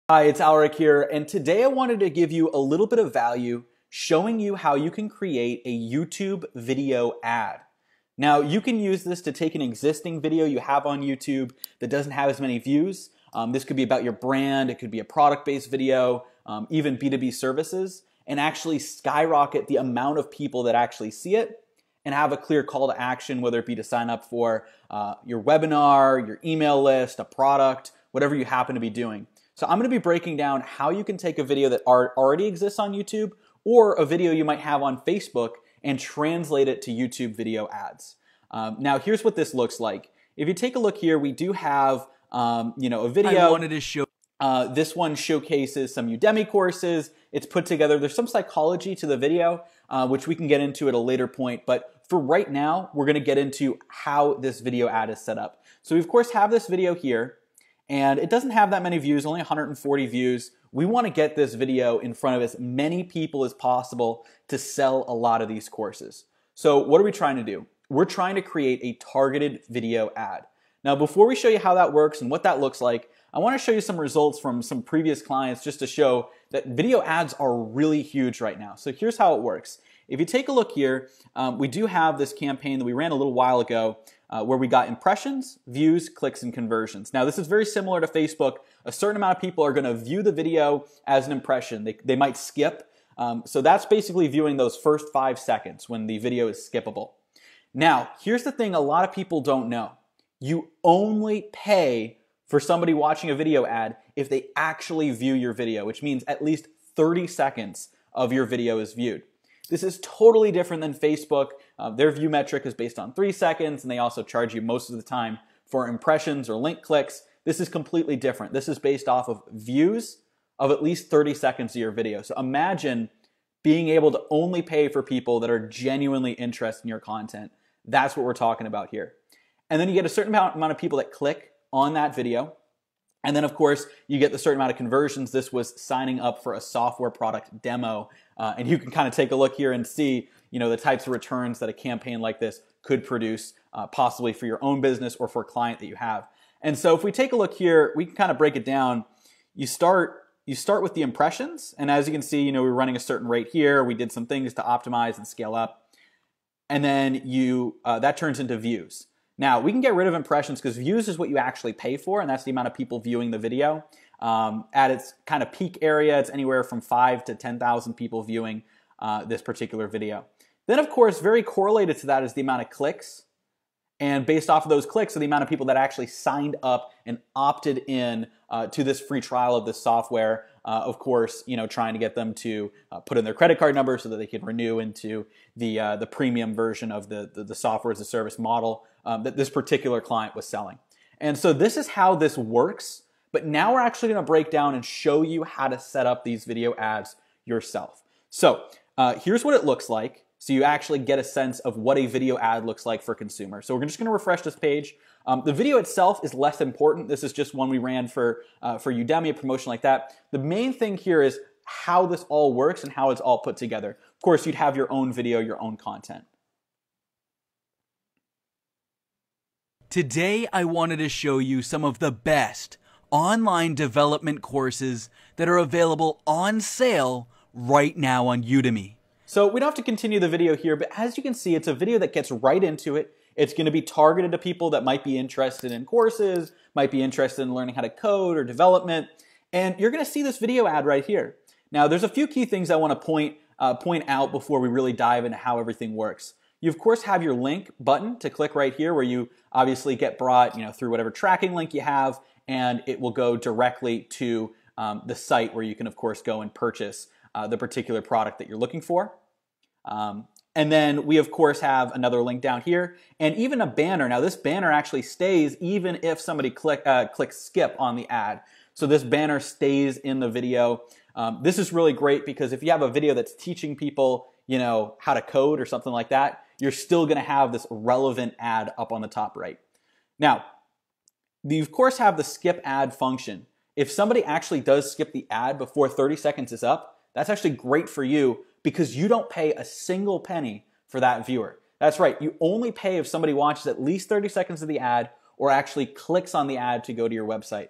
Hi, it's AdOutreach here, and today I wanted to give you a little bit of value showing you how you can create a YouTube video ad. Now, you can use this to take an existing video you have on YouTube that doesn't have as many views. This could be about your brand, it could be a product-based video, even B2B services, and actually skyrocket the amount of people that actually see it and have a clear call to action, whether it be to sign up for your webinar, your email list, a product, whatever you happen to be doing. So I'm going to be breaking down how you can take a video that already exists on YouTube or a video you might have on Facebook and translate it to YouTube video ads. Now here's what this looks like. If you take a look here, we do have a video. I wanted to show. This one showcases some Udemy courses. It's put together. There's some psychology to the video, which we can get into at a later point. But for right now, we're going to get into how this video ad is set up. So we of course have this video here. And it doesn't have that many views, only 140 views. We want to get this video in front of as many people as possible to sell a lot of these courses. So what are we trying to do? We're trying to create a targeted video ad. Now, before we show you how that works and what that looks like, I want to show you some results from some previous clients just to show that video ads are really huge right now. So here's how it works. If you take a look here, we do have this campaign that we ran a little while ago where we got impressions, views, clicks, and conversions. Now this is very similar to Facebook. A certain amount of people are going to view the video as an impression. They might skip. So that's basically viewing those first 5 seconds when the video is skippable. Now, here's the thing a lot of people don't know. You only pay for somebody watching a video ad if they actually view your video, which means at least 30 seconds of your video is viewed. This is totally different than Facebook. Their view metric is based on 3 seconds, and they also charge you most of the time for impressions or link clicks. This is completely different. This is based off of views of at least 30 seconds of your video. So imagine being able to only pay for people that are genuinely interested in your content. That's what we're talking about here. And then you get a certain amount of people that click on that video. And then, of course, you get the certain amount of conversions. This was signing up for a software product demo. And you can kind of take a look here and see, the types of returns that a campaign like this could produce, possibly for your own business or for a client that you have. And so if we take a look here, we can kind of break it down. You start with the impressions. And as you can see, we're running a certain rate here. We did some things to optimize and scale up. And then that turns into views. Now, we can get rid of impressions because views is what you actually pay for, and that's the amount of people viewing the video. At its kind of peak area, it's anywhere from 5,000 to 10,000 people viewing this particular video. Then, of course, very correlated to that is the amount of clicks. And based off of those clicks are the amount of people that actually signed up and opted in to this free trial of this software. Of course, trying to get them to put in their credit card number so that they can renew into the premium version of the software as a service model that this particular client was selling. And so this is how this works. But now we're actually going to break down and show you how to set up these video ads yourself. So here's what it looks like. So you actually get a sense of what a video ad looks like for consumers. So we're just going to refresh this page. The video itself is less important. This is just one we ran for Udemy, a promotion like that. The main thing here is how this all works and how it's all put together. Of course, you'd have your own video, your own content. Today, I wanted to show you some of the best online development courses that are available on sale right now on Udemy. So we don't have to continue the video here, but as you can see, it's a video that gets right into it. It's going to be targeted to people that might be interested in courses, might be interested in learning how to code or development, and you're going to see this video ad right here. Now, there's a few key things I want to point out before we really dive into how everything works. You, of course, have your link button to click right here where you obviously get brought through whatever tracking link you have, and it will go directly to the site where you can, of course, go and purchase the particular product that you're looking for. And then we, of course, have another link down here and even a banner. Now, this banner actually stays even if somebody clicks skip on the ad. So this banner stays in the video. This is really great because if you have a video that's teaching people, how to code or something like that, you're still going to have this relevant ad up on the top right. Now, you, of course, have the skip ad function. If somebody actually does skip the ad before 30 seconds is up, that's actually great for you because you don't pay a single penny for that viewer. That's right, you only pay if somebody watches at least 30 seconds of the ad or actually clicks on the ad to go to your website.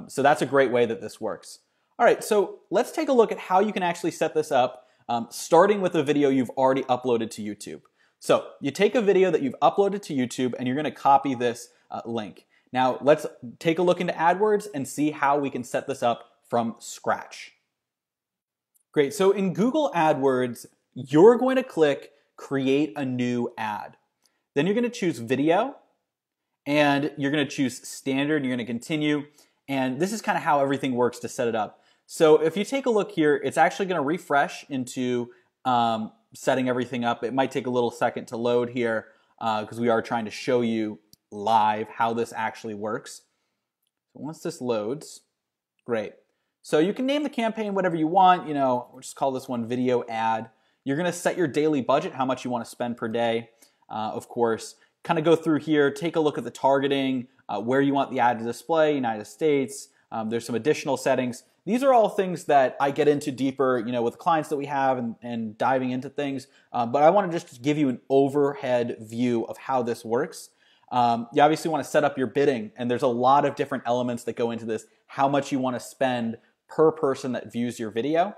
So that's a great way that this works. All right, so let's take a look at how you can actually set this up, starting with a video you've already uploaded to YouTube. So you take a video that you've uploaded to YouTube and you're going to copy this link. Now let's take a look into AdWords and see how we can set this up from scratch. Great, so in Google AdWords, you're going to click Create a New Ad. Then you're going to choose Video, and you're going to choose Standard, you're going to continue, and this is kind of how everything works to set it up. So if you take a look here, it's actually going to refresh into setting everything up. It might take a little second to load here because we are trying to show you live how this actually works. So once this loads, great. So you can name the campaign whatever you want. You know, we'll just call this one Video Ad. You're going to set your daily budget, how much you want to spend per day, of course. Kind of go through here, take a look at the targeting, where you want the ad to display, United States. There's some additional settings. These are all things that I get into deeper, you know, with the clients that we have and diving into things. But I want to just give you an overhead view of how this works. You obviously want to set up your bidding, and there's a lot of different elements that go into this. How much you want to spend per person that views your video.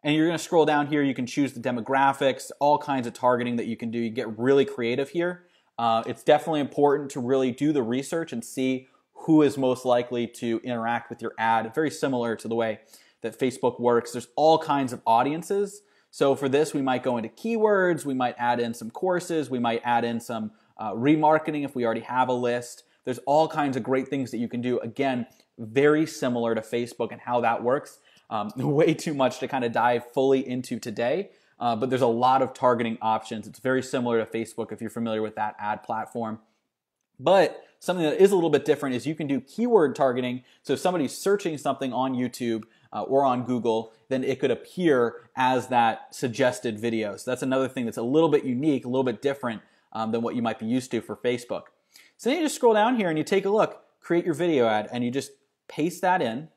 And you're going to scroll down here. You can choose the demographics, all kinds of targeting that you can do. You get really creative here. It's definitely important to really do the research and see who is most likely to interact with your ad. Very similar to the way that Facebook works. There's all kinds of audiences. So for this, we might go into keywords. We might add in some courses. We might add in some remarketing if we already have a list. There's all kinds of great things that you can do. Again, very similar to Facebook and how that works. Way too much to kind of dive fully into today. But there's a lot of targeting options. It's very similar to Facebook if you're familiar with that ad platform. But something that is a little bit different is you can do keyword targeting. So if somebody's searching something on YouTube or on Google, then it could appear as that suggested video. So that's another thing that's a little bit unique, a little bit different than what you might be used to for Facebook. So then you just scroll down here and you take a look, create your video ad, and you just paste that in.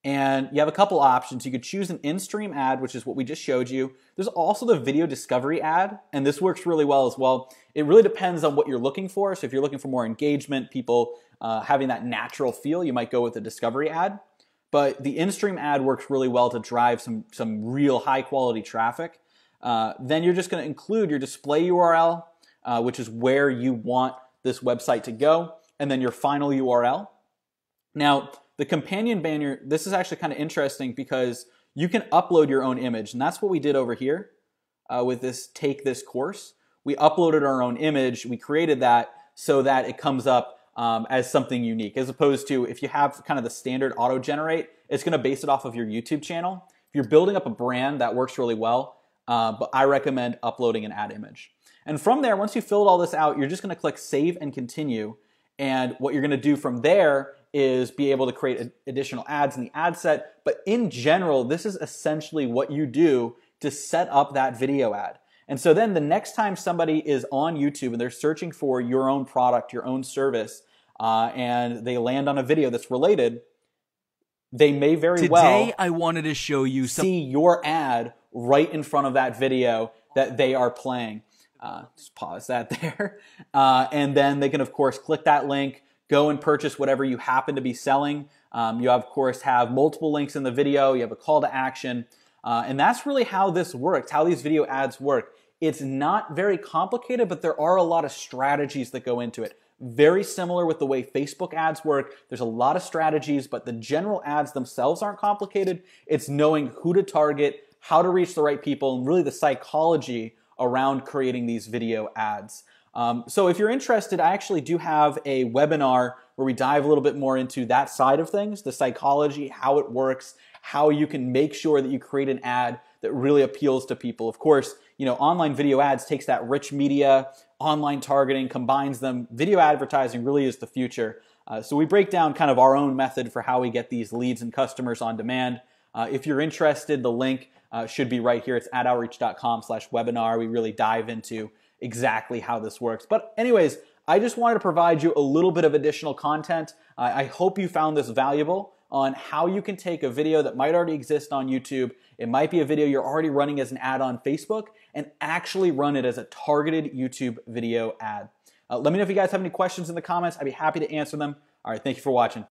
And you have a couple options. You could choose an in-stream ad, which is what we just showed you. There's also the video discovery ad, and this works really well as well. It really depends on what you're looking for. So if you're looking for more engagement, people having that natural feel, you might go with the discovery ad. But the in-stream ad works really well to drive some real high-quality traffic. Then you're just going to include your display URL, which is where you want this website to go, and then your final URL. Now, the companion banner, this is actually kind of interesting because you can upload your own image, and that's what we did over here with this Take This course. We uploaded our own image, we created that so that it comes up as something unique, as opposed to if you have kind of the standard auto-generate, it's going to base it off of your YouTube channel. If you're building up a brand, that works really well, but I recommend uploading an ad image. And from there, once you filled all this out, you're just going to click Save and Continue, and what you're going to do from there is be able to create additional ads in the ad set. But in general, this is essentially what you do to set up that video ad. And so then the next time somebody is on YouTube and they're searching for your own product, your own service, and they land on a video that's related, they may very well Today I wanted to show you see your ad right in front of that video that they are playing. Just pause that there. And then they can, of course, click that link, go and purchase whatever you happen to be selling. You, of course, have multiple links in the video. You have a call to action. And that's really how this works, how these video ads work. It's not very complicated, but there are a lot of strategies that go into it. Very similar with the way Facebook ads work. There's a lot of strategies, but the general ads themselves aren't complicated. It's knowing who to target, how to reach the right people, and really the psychology around creating these video ads. So if you're interested, I actually do have a webinar where we dive a little bit more into that side of things, the psychology, how it works, how you can make sure that you create an ad that really appeals to people. Of course, you know, online video ads takes that rich media, online targeting, combines them. Video advertising really is the future. So we break down kind of our own method for how we get these leads and customers on demand. If you're interested, the link should be right here. It's AdOutreach.com/webinar. We really dive into exactly how this works. But anyways, I just wanted to provide you a little bit of additional content. I hope you found this valuable on how you can take a video that might already exist on YouTube. It might be a video you're already running as an ad on Facebook and actually run it as a targeted YouTube video ad. Let me know if you guys have any questions in the comments. I'd be happy to answer them. All right, thank you for watching.